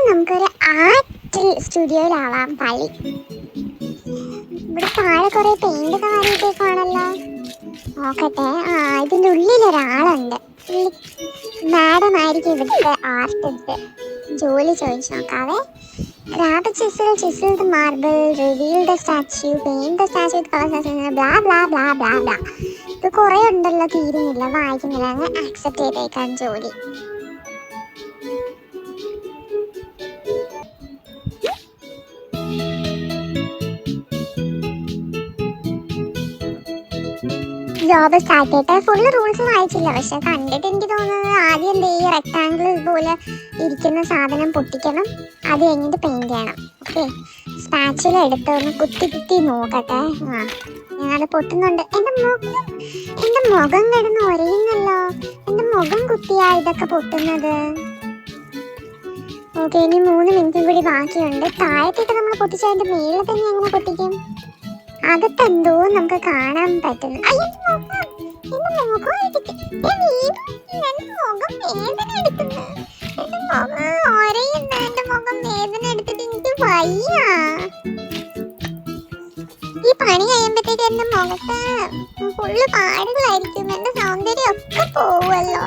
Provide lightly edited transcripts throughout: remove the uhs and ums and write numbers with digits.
നമുക്കൊരു ആർട്ട് സ്റ്റുഡിയോയിലാവാം കളി. ഇവിടെ താഴെ കുറെ പെയിന്റ് മാറിയിട്ടേക്കാണല്ലോ. നോക്കട്ടെ. ഇതിൻ്റെ ഉള്ളിൽ ഒരാളുണ്ട്. മാഡം ആയിരിക്കും ഇവിടുത്തെ ആർട്ടിസ്റ്റ്. ജോലി ചോദിച്ചു നോക്കാവേ. Grab a chisel, chisel the marble, reveal the statue, paint the statue with colors, blah blah blah blah blah. ഇത് കുറേ ഉണ്ടല്ലോ, തീരുന്നില്ല, വായിക്കുന്നില്ല. അങ്ങ് ആക്സെപ്റ്റ് ചെയ്തേക്കാൻ ജോലി. ജോബ് സ്റ്റാർട്ട് ചെയ്തിട്ട് ഫുള്ള് റൂൾസ് വായിച്ചില്ല. പക്ഷെ കണ്ടിട്ട് എനിക്ക് തോന്നുന്നത് ആദ്യം എന്ത് ഈ റെക്ടാങ്കിൾ പോലെ ഇരിക്കുന്ന സാധനം പൊട്ടിക്കണം. അത് കഴിഞ്ഞിട്ട് പെയിന്റ് ചെയ്യണം. ഓക്കെ, സ്പാച്ചില എടുത്ത് ഒന്ന് കുത്തി നോക്കട്ടെ. ഞാനത് പൊട്ടുന്നുണ്ട്. എൻ്റെ മുഖം കിടന്ന് ഒരയുന്നല്ലോ. എൻ്റെ മുഖം കുത്തിയാ ഇതൊക്കെ പൊട്ടുന്നത്. ഓക്കെ, ഇനി 3 മിനിറ്റും കൂടി ബാക്കിയുണ്ട്. താഴത്തേക്ക് നമ്മൾ പൊട്ടിച്ചതിൻ്റെ മേളിൽ തന്നെ എങ്ങനെ പൊട്ടിക്കും? അകത്തെന്തോ നമുക്ക് കാണാൻ പറ്റുന്നു. ഈ പണി കഴിയുമ്പോഴത്തേക്ക് എന്റെ മുഖത്ത് ഫുള്ള് പാടുകളായിരിക്കും. എന്റെ സൗന്ദര്യം ഒക്കെ പോവല്ലോ.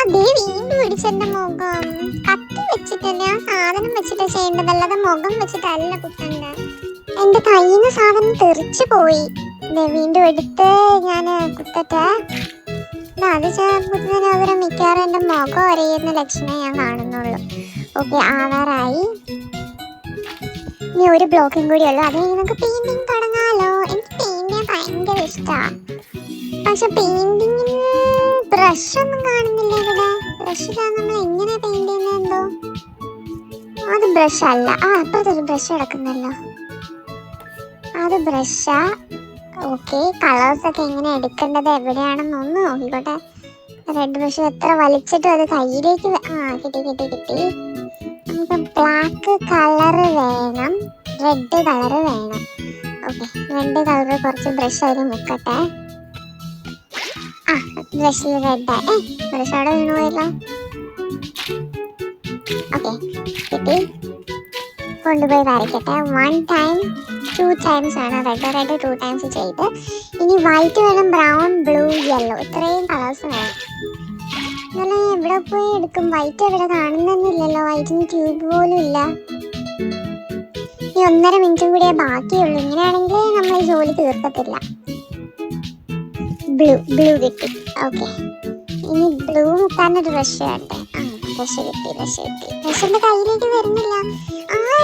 അതേ വീണ്ടും പിടിച്ചെന്റെ മുഖം. കത്തി വെച്ചിട്ട് തന്നെ ആ സാധനം വെച്ചിട്ട് ചെയ്യേണ്ടതല്ലാതെ മുഖം വെച്ചിട്ടല്ല കുത്തണ്ട. എന്റെ കയ്യിൽ നിന്ന് സാധനം തെറിച്ചു പോയി. വീണ്ടും എടുത്ത് ഞാൻ കുത്തട്ടെ. അത് കുത്തുന്നതിന് മിക്കവാറും എന്റെ മുഖം ഒരയുന്ന ലക്ഷണം ഞാൻ കാണുന്നുള്ളൂ. ഓക്കെ, ആവാറായി. ഇനി ഒരു ബ്ലോക്കും കൂടി ഉള്ളു. അത് നമുക്ക് പെയിന്റിങ് തുടങ്ങാലോ. എനിക്ക് പെയിന്റ് ചെയ്യാൻ ഭയങ്കര ഇഷ്ടമാണ്. പക്ഷെ പെയിന്റിങ്ങിന് ബ്രഷ് ഒന്നും കാണുന്നില്ല ഇവിടെ. ബ്രഷിലാണ് നമ്മൾ എങ്ങനെ പെയിന്റ് ചെയ്യുന്നതെന്തോ. അത് ബ്രഷ് അല്ല. അപ്പുറത്തൊരു ബ്രഷ് കിടക്കുന്നല്ലോ, അത് ബ്രഷാ. ഓക്കെ, കളേഴ്സ് ഒക്കെ എങ്ങനെ എടുക്കേണ്ടത് എവിടെയാണെന്നൊന്ന് നോക്കിക്കോട്ടെ. റെഡ് ബ്രഷ് എത്ര വലിച്ചിട്ടും അത് കയ്യിലേക്ക് കിട്ടി. നമുക്ക് ബ്ലാക്ക് കളറ് വേണം, റെഡ് കളറ് വേണം. ഓക്കെ, റെഡ് കളറ് കുറച്ച് ബ്രഷ് അതിൽ മുക്കട്ടെ. ബ്രഷിൽ റെഡ് ബ്രഷ് അവിടെ വീണു പോയല്ലോ. ഓക്കെ, കിട്ടി. കൊണ്ടുപോയി വരയ്ക്കട്ടെ. 1 ടൈം 2 ടൈംസ് ആണ്. റെഡ് 2 ടൈംസ് ചെയ്ത് ഇനി വൈറ്റ് വേണം, ബ്രൗൺ, ബ്ലൂ, യെല്ലോ, ഇത്രയും കളേഴ്സ് വേണം. എന്നാലും എവിടെ പോയി എടുക്കും? വൈറ്റ് എവിടെ കാണുന്നില്ലല്ലോ. വൈറ്റിന് ട്യൂബ് പോലും ഇല്ല. ഇനി 1.5 മിനിറ്റും കൂടിയേ ബാക്കിയുള്ളൂ. ഇങ്ങനെയാണെങ്കിൽ നമ്മൾ ഈ ജോലി തീർക്കത്തില്ല. ബ്ലൂ കിട്ടി. ഓക്കെ, ഇനി ബ്ലൂ മുക്കാനൊരു ബ്രഷ് വേണ്ടേ? ബ്രഷ് കിട്ടി. ബ്രഷിന്റെ കയ്യിലേക്ക് വരുന്നില്ല.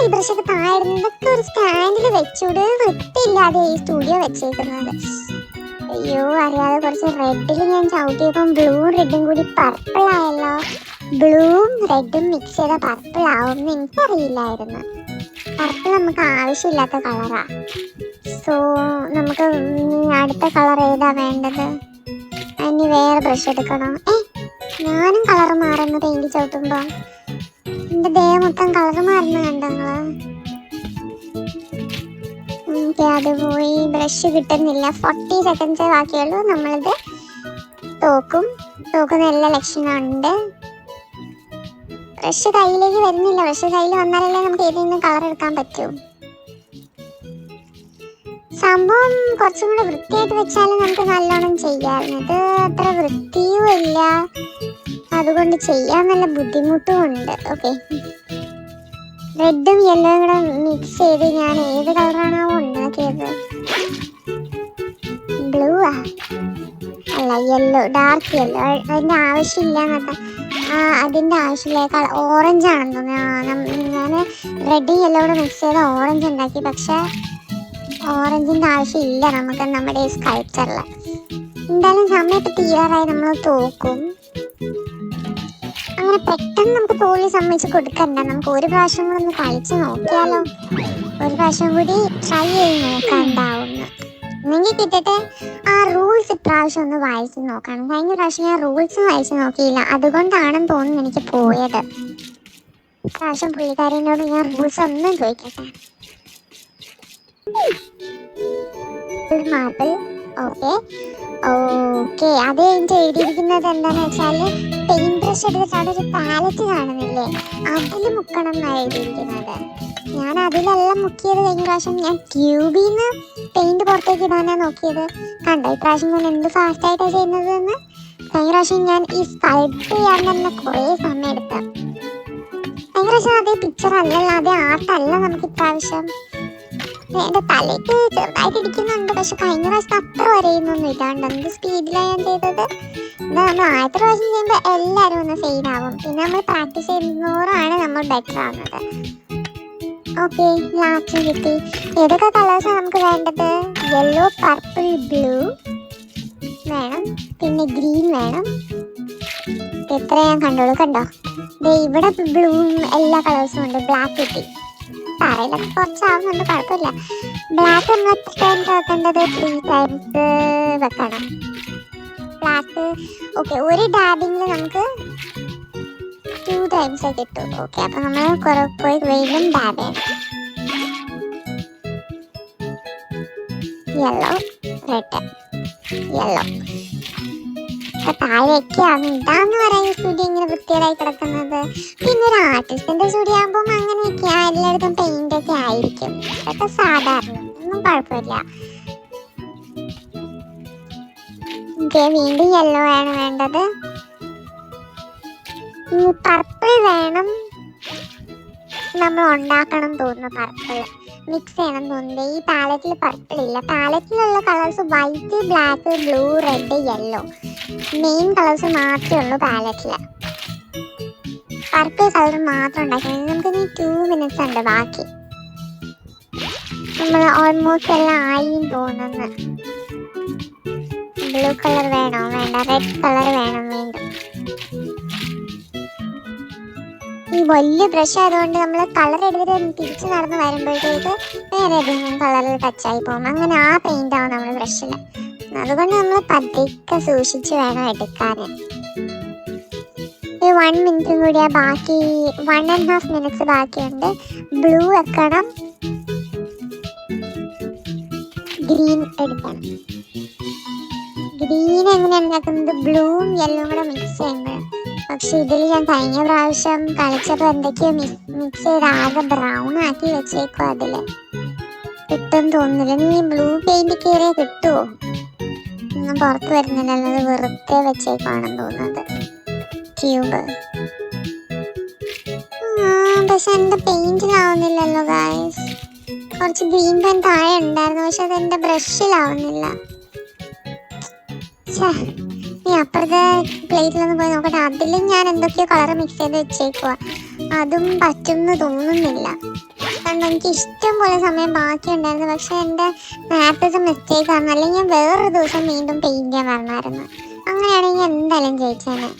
ഈ ബ്രഷൊക്കെ താഴ്ന്നു. ഇതൊക്കെ ഒരു സ്റ്റാൻഡിൽ വെച്ചൂടെ? വൃത്തിയില്ലാതെ ഈ സ്റ്റുഡിയോ വെച്ചേക്കുന്നത്. അയ്യോ, അറിയാതെ കുറച്ച് റെഡിൽ ഞാൻ ചവിട്ടിയപ്പം ബ്ലൂവും റെഡും കൂടി പർപ്പിൾ ആയല്ലോ. ബ്ലൂവും റെഡും മിക്സ് ചെയ്ത പർപ്പിൾ ആവും എന്ന് എനിക്കറിയില്ലായിരുന്നു. പർപ്പിൾ നമുക്ക് ആവശ്യമില്ലാത്ത കളറാ. സോ നമുക്ക് അടുത്ത കളർ ഏതാ വേണ്ടത്? ഇനി വേറെ ബ്രഷ് എടുക്കണോ? ഞാനും കളർ മാറുന്നു പെയിന്റ് ചവിട്ടുമ്പോ. എന്റെ ദേഹം മൊത്തം കളർ മാറുന്ന കണ്ടങ്ങള്. അത് പോയി. ബ്രഷ് കിട്ടുന്നില്ല. 40 സെക്കൻഡ്സേ ബാക്കിയുള്ളൂ. നമ്മളിത് തോക്കുന്ന എല്ലാ ലക്ഷണമുണ്ട്. ബ്രഷ് കയ്യിലേക്ക് വരുന്നില്ല. ബ്രഷ് കയ്യിൽ വന്നാലല്ലേ നമുക്ക് ഏതെങ്കിലും കളർ എടുക്കാൻ പറ്റൂ. സംഭവം കുറച്ചും കൂടെ വൃത്തിയായിട്ട് വെച്ചാലും നമുക്ക് നല്ലോണം ചെയ്യാമായിരുന്നു. ഇത് അത്ര വൃത്തിയും ഇല്ല, അതുകൊണ്ട് ചെയ്യാൻ നല്ല ബുദ്ധിമുട്ടും ഉണ്ട്. ഓക്കെ, റെഡും യെല്ലോയും കൂടെ മിക്സ് ചെയ്ത് ഞാൻ ഏത് കളറാണോ ഉണ്ടാക്കിയത്? ബ്ലൂ അല്ല, യെല്ലോ, ഡാർക്ക് യെല്ലോ. അതിൻ്റെ ആവശ്യമില്ല എന്നൊക്കെ. അതിൻ്റെ ആവശ്യമില്ല. ഓറഞ്ച് ആണെന്ന് തോന്നുന്നു. ഞാൻ റെഡും യെല്ലോ കൂടെ മിക്സ് ചെയ്ത് ഓറഞ്ച് ഉണ്ടാക്കി. പക്ഷെ ഓറഞ്ചിൻ്റെ ആവശ്യമില്ല നമുക്ക് നമ്മുടെ ഈ സ്കൾപ്ചറിൽ. എന്തായാലും സമയത്ത് തീരാറായി. നമ്മൾ തോക്കും. അങ്ങനെ പെട്ടെന്ന് നമുക്ക് തോൽവി സമ്മതിച്ച് കൊടുക്കണ്ട. നമുക്ക് ഒരു പ്രാവശ്യം കൂടെ ഒന്ന് കളിച്ച് നോക്കിയാലോ? ഒരു പ്രാവശ്യം കൂടി ട്രൈ ചെയ്ത് നോക്കാണ്ടാവുന്നു. എന്നെങ്കിൽ കിട്ടട്ടെ. റൂൾസ് ഇപ്രാവശ്യം ഒന്ന് വായിച്ച് നോക്കണം. കഴിഞ്ഞ പ്രാവശ്യം ഞാൻ റൂൾസ് വായിച്ച് നോക്കിയില്ല. അതുകൊണ്ടാണെന്ന് തോന്നുന്നു എനിക്ക് പോയത്. ഇപ്രാവശ്യം പുള്ളിക്കാരിനോട് ഞാൻ റൂൾസ് ഒന്നും ചോദിക്കട്ടെ. മാർബിൾ. ഓക്കെ, ഓക്കെ, അത് കഴിഞ്ഞിട്ട് എഴുതിയിരിക്കുന്നത് എന്താന്ന് വെച്ചാല് പെയിന്റ് ബ്രഷ് എടുത്തിട്ട് അവിടെ ഒരു പാലറ്റ് കാണുന്നില്ലേ, അതിൽ മുക്കണം എന്നാണ് എഴുതിയിരിക്കുന്നത്. ഞാൻ അതിലെല്ലാം മുക്കിയത് കഴിഞ്ഞ പ്രാവശ്യം. ഞാൻ ട്യൂബിന്ന് പെയിന്റ് പുറത്തേക്ക് ഇടാനാ നോക്കിയത്. കണ്ടോ ഇപ്രാവശ്യം ഞാൻ എന്ത് ഫാസ്റ്റായിട്ടാണ് ചെയ്യുന്നത് എന്ന്. കഴിഞ്ഞ പ്രാവശ്യം ഞാൻ ഈ സ്കൾപ്റ്റ് ചെയ്യാൻ തന്നെ കുറേ സമയം എടുത്ത. കഴിഞ്ഞ പ്രാവശ്യം അതേ പിക്ചർ അല്ലല്ലോ, അതേ ആർട്ടല്ല നമുക്ക് ഇപ്രാവശ്യം. എന്റെ തലയ്ക്ക് ചെറുതായിട്ട് ഇരിക്കുന്നുണ്ട്, പക്ഷെ കഴിഞ്ഞ പ്രാവശ്യം അത്ര വരെയൊന്നും ഇല്ലാണ്ട് എന്ത് സ്പീഡിലാണ് ഞാൻ ചെയ്തത്. എന്താ നമ്മൾ ആദ്യത്തെ പ്രാവശ്യം ചെയ്യുമ്പോൾ എല്ലാവരും ഒന്ന് ഫെയിൽ ആവും, പിന്നെ നമ്മൾ പ്രാക്ടീസ് ചെയ്യുന്നോറാണ് നമ്മൾ ബെറ്റർ ആവുന്നത്. ഓക്കെ, ലാസ്റ്റ് കിട്ടി. ഏതൊക്കെ കളേഴ്സാണ് നമുക്ക് വേണ്ടത്? യെല്ലോ, പർപ്പിൾ, ബ്ലൂ വേണം, പിന്നെ ഗ്രീൻ വേണം. എത്ര ഞാൻ കണ്ടോളൂ. കണ്ടോ ഇവിടെ ബ്ലൂവും എല്ലാ കളേഴ്സും ഉണ്ട്. ബ്ലാക്ക് കിട്ടി, തറയിലൊക്കെ കുറച്ചാവുന്നുണ്ട്, കുഴപ്പമില്ല. ബ്ലാക്ക് നമ്മൾ എത്ര ടൈംസ് വെക്കേണ്ടത്? 3 ടൈംസ് വെക്കണം ബ്ലാക്ക്. ഓക്കെ, ഒരു ഡാബിങ്ങിൽ നമുക്ക് 2 ടൈംസ് കിട്ടും. ഓക്കെ, അപ്പം നമ്മൾ കുറെ പോയി വീണ്ടും ഡാബ് ചെയ്യണം. Yellow, red, yellow. താഴെയൊക്കെയാണ് ഇതാന്ന് പറയുന്ന സ്റ്റുഡിയോ ഇങ്ങനെ വൃത്തിയായി കിടക്കുന്നത്. പിന്നെ ഒരു ആർട്ടിസ്റ്റിന്റെ സ്റ്റുഡിയോ ആകുമ്പോൾ അങ്ങനെയൊക്കെ എല്ലായിടത്തും പെയിന്റ് ഒക്കെ ആയിരിക്കും. അതൊക്കെ സാധാരണ, ഒന്നും കുഴപ്പമില്ല. വീണ്ടും യെല്ലോ ആണ് വേണ്ടത്. പർപ്പിൾ വേണം, നമ്മൾ ഉണ്ടാക്കണം തോന്നുന്നു. പർപ്പിൾ മിക്സ് ചെയ്യണം തോന്നുന്നത്. ഈ പാലറ്റിൽ പർപ്പിൾ ഇല്ല. പാലറ്റിലുള്ള colours white, black, blue, red, yellow. Main colours മാത്രമേ ഉള്ളൂ പാലറ്റിൽ. പർപ്പിൾ കളർ മാത്രം ഉണ്ടാക്കണം. നമുക്ക് ഇനി 2 minutes ഉണ്ട് ബാക്കി. നമ്മൾ ഓൾമോസ്റ്റ് എല്ലാം ആയി തോന്നുന്നു. ബ്ലൂ കളർ വേണോ? വേണ്ട, റെഡ് കളർ വേണം വീണ്ടും. ഈ വലിയ ബ്രഷ് ആയതുകൊണ്ട് നമ്മൾ കളർ എടുത്തിട്ട് തിരിച്ച് നടന്ന് വരുമ്പോഴത്തേക്ക് വേറെ ഏതെങ്കിലും കളറിൽ ടച്ചായി പോകും. അങ്ങനെ ആ പെയിന്റ് ആവും നമ്മൾ ബ്രഷിൽ. അതുകൊണ്ട് നമ്മൾ പതുക്കെ സൂക്ഷിച്ച് വേണം എടുക്കാൻ. ഈ 1 minute കൂടിയാ ബാക്കി. 1.5 minutes ബാക്കിയുണ്ട്. ബ്ലൂ വെക്കണം, ഗ്രീൻ എടുക്കണം. ഗ്രീൻ എങ്ങനെ ഉണ്ടാക്കുന്നത്? ബ്ലൂവും യെല്ലോവും കൂടെ മിക്സ് ചെയ്യുമ്പോൾ. പക്ഷെ ഇതിൽ ഞാൻ കഴിഞ്ഞ പ്രാവശ്യം കളിച്ചപ്പോൾ എന്തൊക്കെയോ മിക്സ് ചെയ്ത് ആകെ ബ്രൗൺ ആക്കി വെച്ചേക്കും. അതിൽ കിട്ടും തോന്നുന്നില്ല. നീ ബ്ലൂ പെയിന്റ് കയറിയാൽ കിട്ടുമോ? ഒന്നും പുറത്ത് വരുന്നില്ലല്ലോ, അത് വെറുതെ വെച്ചേക്കാണെന്ന് തോന്നുന്നത് ട്യൂബ്. പക്ഷെ എൻ്റെ പെയിന്റിലാവുന്നില്ലല്ലോ ഗായ്സ്. കുറച്ച് ഗ്രീൻ പെൻ താഴെ ഉണ്ടായിരുന്നു, പക്ഷെ അത് എൻ്റെ ബ്രഷിലാവുന്നില്ല. നീ അപ്പുറത്തെ പ്ലേറ്റിലൊന്ന് പോയി നോക്കട്ടെ. അതിലും ഞാൻ എന്തൊക്കെയോ കളർ മിക്സ് ചെയ്ത് വെച്ചേക്കുക. അതും പറ്റുമെന്ന് തോന്നുന്നില്ല. കാരണം എനിക്ക് ഇഷ്ടം പോലെ സമയം ബാക്കി ഉണ്ടായിരുന്നു. പക്ഷെ എൻ്റെ നേരത്തെ മിസ്റ്റേക്ക് ആണ്. അല്ലെങ്കിൽ ഞാൻ വേറൊരു ദിവസം വീണ്ടും പെയിന്റ് ചെയ്യാൻ വരണമായിരുന്നു. അങ്ങനെയാണെങ്കിൽ എന്തായാലും ജയിച്ചേനെ.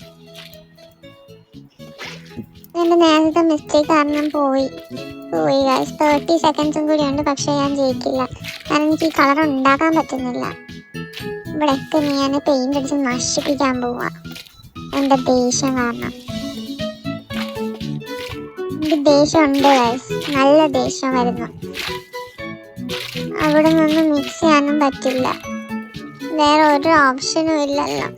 എൻ്റെ നേരത്തെ മിസ്റ്റേക്ക് കാരണം പോയി 30 seconds കൂടി ഉണ്ട്. പക്ഷെ ഞാൻ ജയിക്കില്ല, കാരണം എനിക്ക് ഈ കളർ ഉണ്ടാക്കാൻ പറ്റുന്നില്ല. ഇവിടെയൊക്കെ ഞാൻ പെയിന്റ് അടിച്ച് നശിപ്പിക്കാൻ പോവാ എൻ്റെ ദേഷ്യം കാരണം. എനിക്ക് ദേഷ്യമുണ്ട് ഗൈസ്, നല്ല ദേഷ്യം വരുന്നു. അവിടെ നിന്ന് മിക്സ് ചെയ്യാനും പറ്റില്ല, വേറെ ഒരു ഓപ്ഷനും ഇല്ലല്ലോ.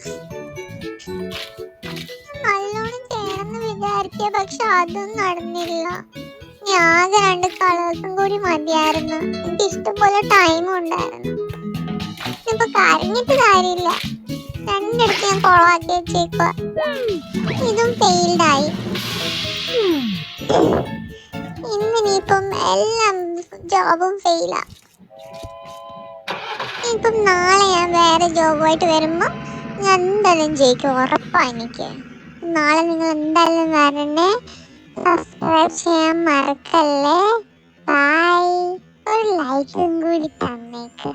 നല്ലോണം ചെയ്യണമെന്ന് വിചാരിക്കുക, പക്ഷെ അതും നടന്നില്ല. ആകെ 2 കളേഴ്സും കൂടി മതിയായിരുന്നു. എനിക്ക് ഇഷ്ടംപോലെ ടൈമും ഉണ്ടായിരുന്നു. ഇപ്പൊ കരഞ്ഞിട്ട് കാര്യമില്ല, 2 ഞാൻ കൊളാക്കി വെച്ചേക്കുക. ഇതും ഫെയിൽഡായി. ഇന്നിനിപ്പം എല്ലാം ജോബും ഫെയിലാ. ഇപ്പം നാളെ ഞാൻ വേറെ ജോബുമായിട്ട് വരുമ്പോൾ ഞാൻ എന്തായാലും ജയിക്കും, ഉറപ്പാ എനിക്ക്. നാളെ നിങ്ങൾ എന്തായാലും വരണേ. സബ്സ്ക്രൈബ് ചെയ്യാൻ മറക്കല്ലേ. ബൈ. ഒരു ലൈക്കും കൂടി തന്നേക്ക്.